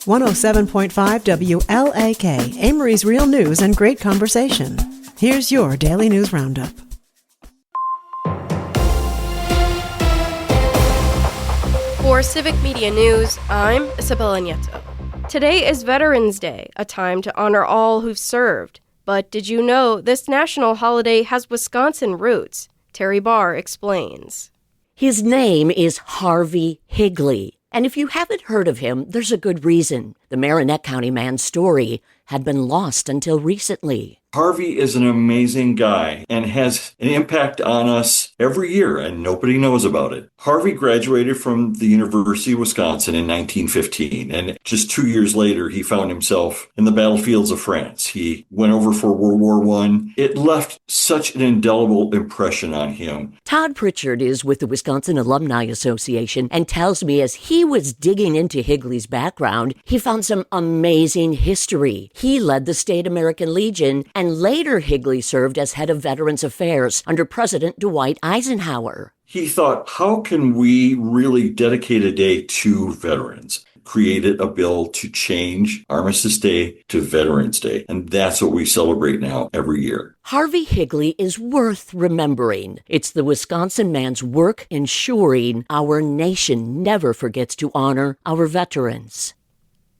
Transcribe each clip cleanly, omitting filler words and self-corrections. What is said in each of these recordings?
107.5 WLAK, Amory's Real News and Great Conversation. Here's your Daily News Roundup. For Civic Media News, I'm Isabella Nieto. Today is Veterans Day, a time to honor all who've served. But did you know this national holiday has Wisconsin roots? Terry Barr explains. His name is Harvey Higley. And if you haven't heard of him, there's a good reason. The Marinette County man's story had been lost until recently. Harvey is an amazing guy and has an impact on us every year, and nobody knows about it. Harvey graduated from the University of Wisconsin in 1915, and just 2 years later, he found himself in the battlefields of France. He went over for World War I. It left such an indelible impression on him. Todd Pritchard is with the Wisconsin Alumni Association and tells me as he was digging into Higley's background, he found some amazing history. He led the State American Legion, and later Higley served as head of Veterans Affairs under President Dwight Eisenhower. He thought, how can we really dedicate a day to veterans? Created a bill to change Armistice Day to Veterans Day, and that's what we celebrate now every year. Harvey Higley is worth remembering. It's the Wisconsin man's work ensuring our nation never forgets to honor our veterans.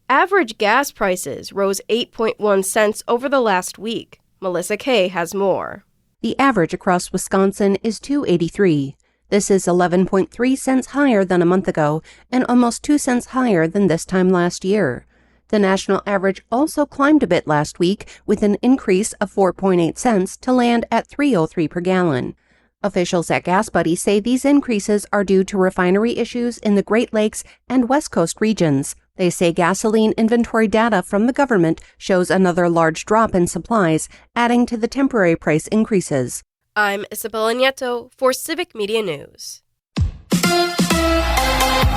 Average gas prices rose 8.1 cents over the last week. Melissa Kay has more. The average across Wisconsin is $2.83. This is 11.3 cents higher than a month ago and almost 2 cents higher than this time last year. The national average also climbed a bit last week with an increase of 4.8 cents to land at $3.03 per gallon. Officials at Gas Buddy say these increases are due to refinery issues in the Great Lakes and West Coast regions. They say gasoline inventory data from the government shows another large drop in supplies, adding to the temporary price increases. I'm Isabella Nieto for Civic Media News.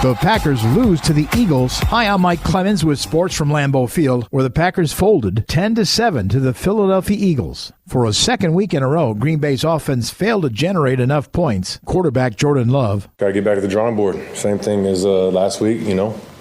The Packers lose to the Eagles. Hi, I'm Mike Clemens with sports from Lambeau Field, where the Packers folded 10-7 to the Philadelphia Eagles. For a second week in a row, Green Bay's offense failed to generate enough points. Quarterback Jordan Love. Got to get back to the drawing board. Same thing as last week,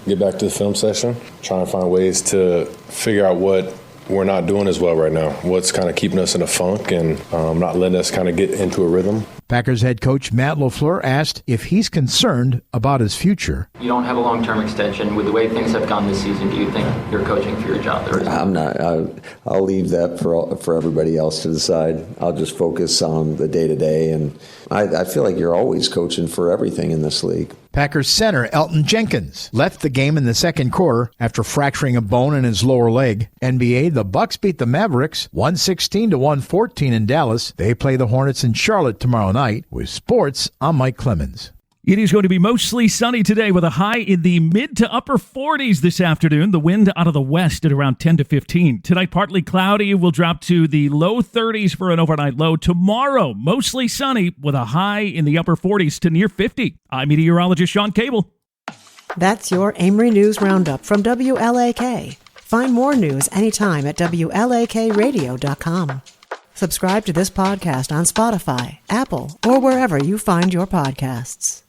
get back to the film session, trying to find ways to figure out what we're not doing as well right now, what's kind of keeping us in a funk and not letting us kind of get into a rhythm. Packers head coach Matt LaFleur asked if he's concerned about his future. You don't have a long-term extension. With the way things have gone this season, do you think you're coaching for your job there? I'm not. I'll leave that for everybody else to decide. I'll just focus on the day-to-day, and I feel like you're always coaching for everything in this league. Packers center Elton Jenkins left the game in the second quarter after fracturing a bone in his lower leg. NBA, the Bucks beat the Mavericks 116-114 in Dallas. They play the Hornets in Charlotte tomorrow night. With sports, I'm Mike Clemens. It is going to be mostly sunny today with a high in the mid to upper 40s this afternoon. The wind out of the west at around 10 to 15. Tonight, partly cloudy. Will drop to the low 30s for an overnight low. Tomorrow, mostly sunny with a high in the upper 40s to near 50. I'm meteorologist Sean Cable. That's your Amory News Roundup from WLAK. Find more news anytime at WLAKradio.com. Subscribe to this podcast on Spotify, Apple, or wherever you find your podcasts.